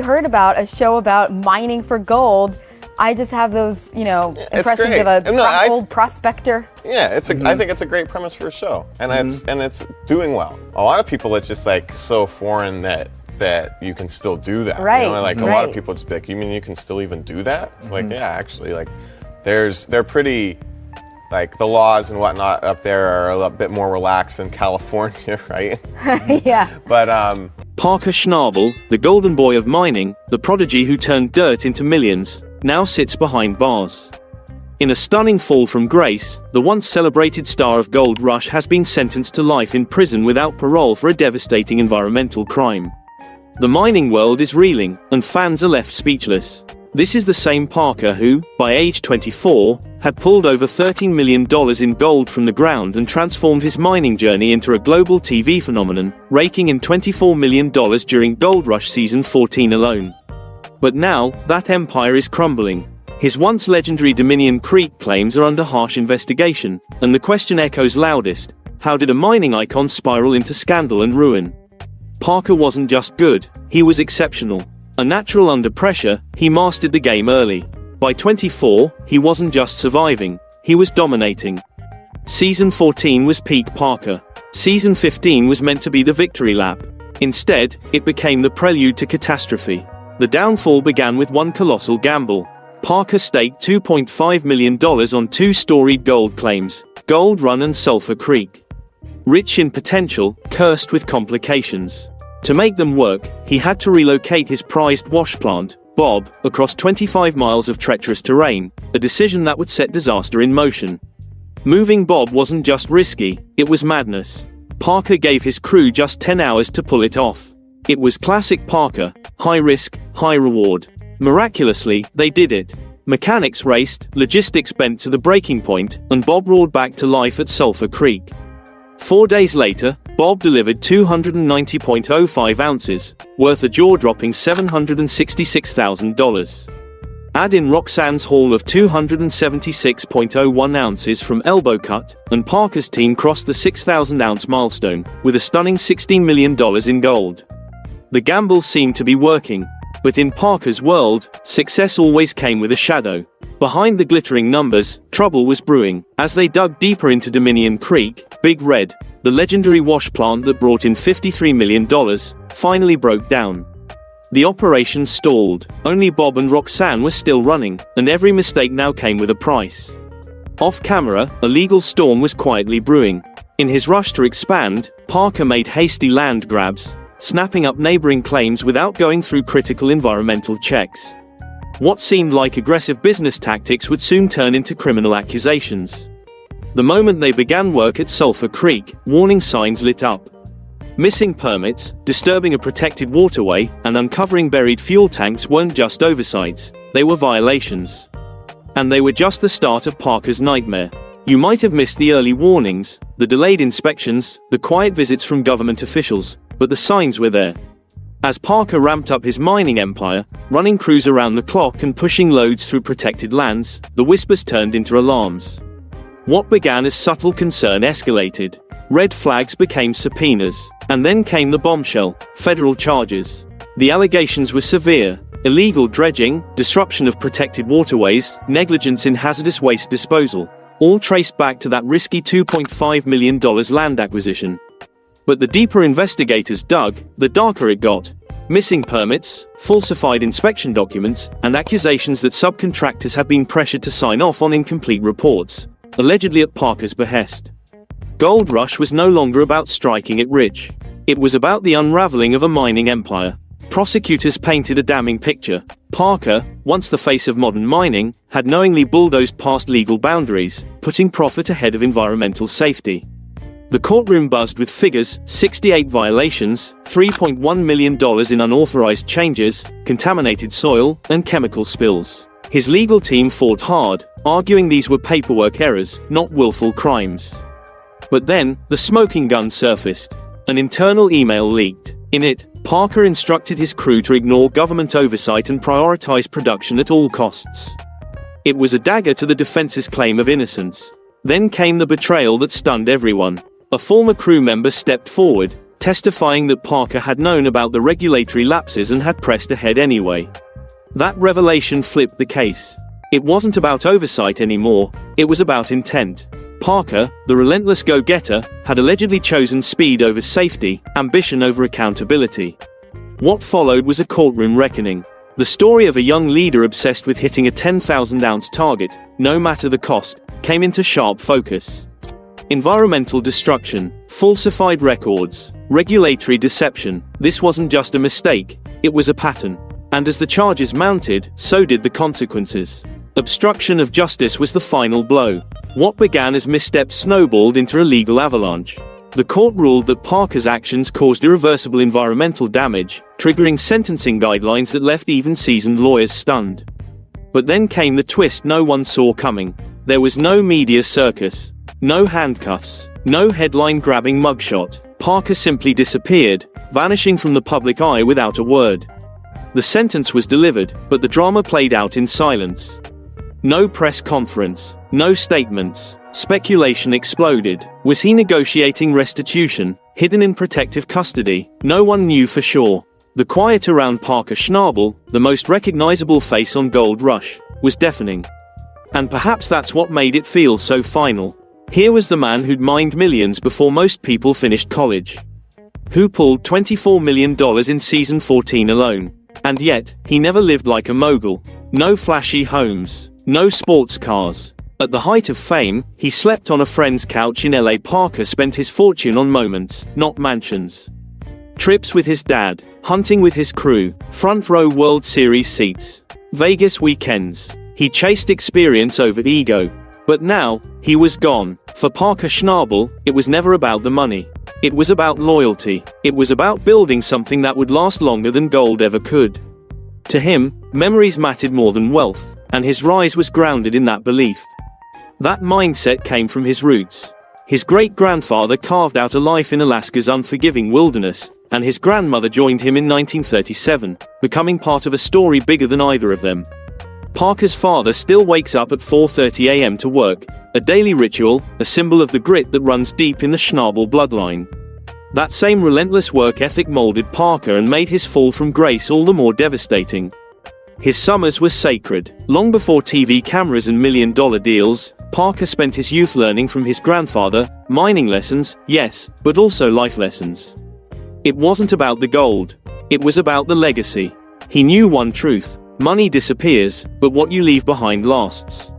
heard about a show about mining for gold. I just have those, impressions of a old prospector. Yeah, I think it's a great premise for a show, and it's doing well. A lot of people, it's just like so foreign that you can still do that. Right. A lot of people just be like, you mean you can still even do that? Like, yeah, actually, like, they're pretty. Like, the laws and whatnot up there are a little bit more relaxed than California, right? Yeah. But Parker Schnabel, the golden boy of mining, the prodigy who turned dirt into millions, now sits behind bars. In a stunning fall from grace, the once celebrated star of Gold Rush has been sentenced to life in prison without parole for a devastating environmental crime. The mining world is reeling, and fans are left speechless. This is the same Parker who, by age 24, had pulled over $13 million in gold from the ground and transformed his mining journey into a global TV phenomenon, raking in $24 million during Gold Rush Season 14 alone. But now, that empire is crumbling. His once legendary Dominion Creek claims are under harsh investigation, and the question echoes loudest: how did a mining icon spiral into scandal and ruin? Parker wasn't just good, he was exceptional. A natural under pressure, he mastered the game early. By 24, he wasn't just surviving, he was dominating. Season 14 was peak Parker. Season 15 was meant to be the victory lap. Instead, it became the prelude to catastrophe. The downfall began with one colossal gamble. Parker staked $2.5 million on two storied gold claims, Gold Run and Sulphur Creek. Rich in potential, cursed with complications. To make them work, he had to relocate his prized wash plant, Bob, across 25 miles of treacherous terrain, a decision that would set disaster in motion. Moving Bob wasn't just risky, it was madness. Parker gave his crew just 10 hours to pull it off. It was classic Parker, high risk, high reward. Miraculously, they did it. Mechanics raced, logistics bent to the breaking point, and Bob roared back to life at Sulphur Creek. 4 days later, Bob delivered 290.05 ounces, worth a jaw-dropping $766,000. Add in Roxanne's haul of 276.01 ounces from Elbow Cut, and Parker's team crossed the 6,000-ounce milestone, with a stunning $16 million in gold. The gamble seemed to be working, but in Parker's world, success always came with a shadow. Behind the glittering numbers, trouble was brewing. As they dug deeper into Dominion Creek, Big Red, the legendary wash plant that brought in $53 million, finally broke down. The operation stalled. Only Bob and Roxanne were still running, and every mistake now came with a price. Off camera, a legal storm was quietly brewing. In his rush to expand, Parker made hasty land grabs, snapping up neighboring claims without going through critical environmental checks. What seemed like aggressive business tactics would soon turn into criminal accusations. The moment they began work at Sulphur Creek, warning signs lit up. Missing permits, disturbing a protected waterway, and uncovering buried fuel tanks weren't just oversights, they were violations. And they were just the start of Parker's nightmare. You might have missed the early warnings, the delayed inspections, the quiet visits from government officials, but the signs were there. As Parker ramped up his mining empire, running crews around the clock and pushing loads through protected lands, the whispers turned into alarms. What began as subtle concern escalated. Red flags became subpoenas. And then came the bombshell: federal charges. The allegations were severe: illegal dredging, disruption of protected waterways, negligence in hazardous waste disposal, all traced back to that risky $2.5 million land acquisition. But the deeper investigators dug, the darker it got. Missing permits, falsified inspection documents, and accusations that subcontractors had been pressured to sign off on incomplete reports, allegedly at Parker's behest. Gold Rush was no longer about striking it rich. It was about the unraveling of a mining empire. Prosecutors painted a damning picture. Parker, once the face of modern mining, had knowingly bulldozed past legal boundaries, putting profit ahead of environmental safety. The courtroom buzzed with figures: 68 violations, $3.1 million in unauthorized changes, contaminated soil, and chemical spills. His legal team fought hard, arguing these were paperwork errors, not willful crimes. But then, the smoking gun surfaced. An internal email leaked. In it, Parker instructed his crew to ignore government oversight and prioritize production at all costs. It was a dagger to the defense's claim of innocence. Then came the betrayal that stunned everyone. A former crew member stepped forward, testifying that Parker had known about the regulatory lapses and had pressed ahead anyway. That revelation flipped the case. It wasn't about oversight anymore, it was about intent. Parker, the relentless go-getter, had allegedly chosen speed over safety, ambition over accountability. What followed was a courtroom reckoning. The story of a young leader obsessed with hitting a 10,000-ounce target, no matter the cost, came into sharp focus. Environmental destruction, falsified records, regulatory deception. This wasn't just a mistake, it was a pattern. And as the charges mounted, so did the consequences. Obstruction of justice was the final blow. What began as missteps snowballed into a legal avalanche. The court ruled that Parker's actions caused irreversible environmental damage, triggering sentencing guidelines that left even seasoned lawyers stunned. But then came the twist no one saw coming. There was no media circus, no handcuffs, no headline-grabbing mugshot. Parker simply disappeared, vanishing from the public eye without a word. The sentence was delivered, but the drama played out in silence. No press conference, no statements. Speculation exploded. Was he negotiating restitution, hidden in protective custody? No one knew for sure. The quiet around Parker Schnabel, the most recognizable face on Gold Rush, was deafening. And perhaps that's what made it feel so final. Here was the man who'd mined millions before most people finished college. Who pulled $24 million in season 14 alone. And yet, he never lived like a mogul. No flashy homes. No sports cars. At the height of fame, he slept on a friend's couch in LA. Parker spent his fortune on moments, not mansions. Trips with his dad, hunting with his crew, front row World Series seats, Vegas weekends. He chased experience over ego. But now, he was gone. For Parker Schnabel, it was never about the money. It was about loyalty. It was about building something that would last longer than gold ever could. To him, memories mattered more than wealth, and his rise was grounded in that belief. That mindset came from his roots. His great-grandfather carved out a life in Alaska's unforgiving wilderness, and his grandmother joined him in 1937, becoming part of a story bigger than either of them. Parker's father still wakes up at 4:30 a.m. to work, a daily ritual, a symbol of the grit that runs deep in the Schnabel bloodline. That same relentless work ethic molded Parker and made his fall from grace all the more devastating. His summers were sacred. Long before TV cameras and million-dollar deals, Parker spent his youth learning from his grandfather, mining lessons, yes, but also life lessons. It wasn't about the gold. It was about the legacy. He knew one truth: money disappears, but what you leave behind lasts.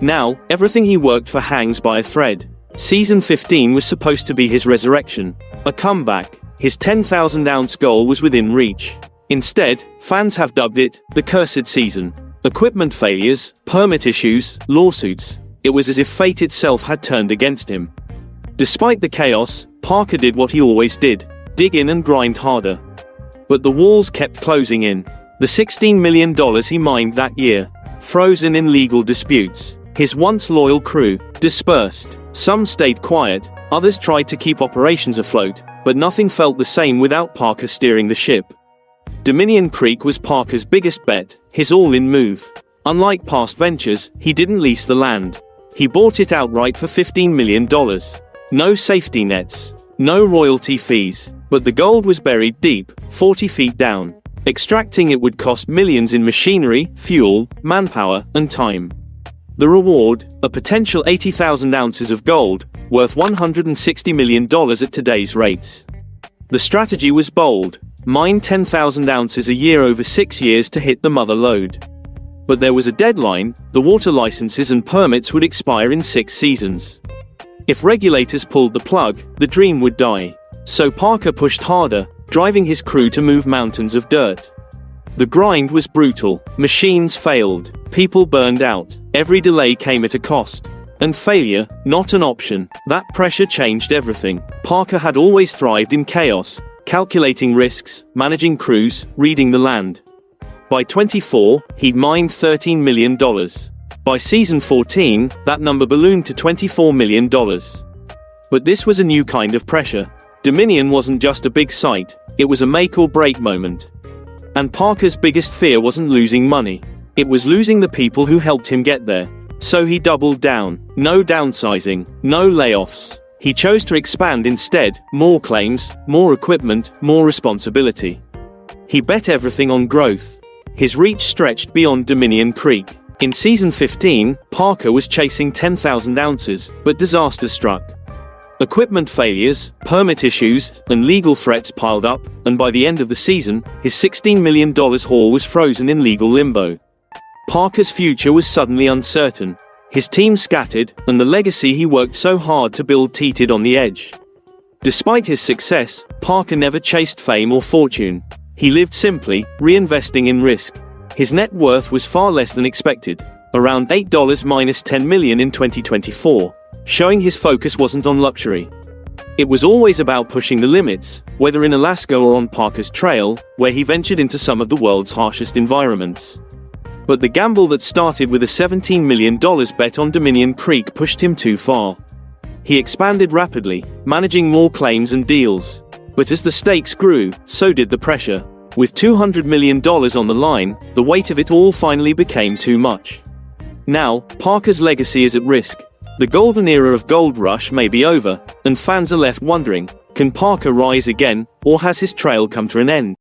Now, everything he worked for hangs by a thread. Season 15 was supposed to be his resurrection, a comeback. His 10,000-ounce goal was within reach. Instead, fans have dubbed it the cursed season. Equipment failures, permit issues, lawsuits. It was as if fate itself had turned against him. Despite the chaos, Parker did what he always did: dig in and grind harder. But the walls kept closing in. The $16 million he mined that year, frozen in legal disputes. His once loyal crew, dispersed. Some stayed quiet, others tried to keep operations afloat, but nothing felt the same without Parker steering the ship. Dominion Creek was Parker's biggest bet, his all-in move. Unlike past ventures, he didn't lease the land. He bought it outright for $15 million. No safety nets, no royalty fees, but the gold was buried deep, 40 feet down. Extracting it would cost millions in machinery, fuel, manpower, and time. The reward, a potential 80,000 ounces of gold, worth $160 million at today's rates. The strategy was bold: mine 10,000 ounces a year over 6 years to hit the mother lode. But there was a deadline: the water licenses and permits would expire in 6 seasons. If regulators pulled the plug, the dream would die. So Parker pushed harder, driving his crew to move mountains of dirt. The grind was brutal. Machines failed. People burned out. Every delay came at a cost. And failure, not an option. That pressure changed everything. Parker had always thrived in chaos, calculating risks, managing crews, reading the land. By 24, he'd mined $13 million. By season 14, that number ballooned to $24 million. But this was a new kind of pressure. Dominion wasn't just a big site, it was a make-or-break moment. And Parker's biggest fear wasn't losing money. It was losing the people who helped him get there. So he doubled down. No downsizing, no layoffs, He chose to expand instead, more claims, more equipment, more responsibility. He bet everything on growth. His reach stretched beyond Dominion Creek. In season 15, Parker was chasing 10,000 ounces, but disaster struck. Equipment failures, permit issues, and legal threats piled up, and by the end of the season, his $16 million haul was frozen in legal limbo. Parker's future was suddenly uncertain. His team scattered, and the legacy he worked so hard to build teetered on the edge. Despite his success, Parker never chased fame or fortune. He lived simply, reinvesting in risk. His net worth was far less than expected, around $8 minus $10 million in 2024, showing his focus wasn't on luxury. It was always about pushing the limits, whether in Alaska or on Parker's Trail, where he ventured into some of the world's harshest environments. But the gamble that started with a $17 million bet on Dominion Creek pushed him too far. He expanded rapidly, managing more claims and deals. But as the stakes grew, so did the pressure. With $200 million on the line, the weight of it all finally became too much. Now, Parker's legacy is at risk. The golden era of Gold Rush may be over, and fans are left wondering, can Parker rise again, or has his trail come to an end?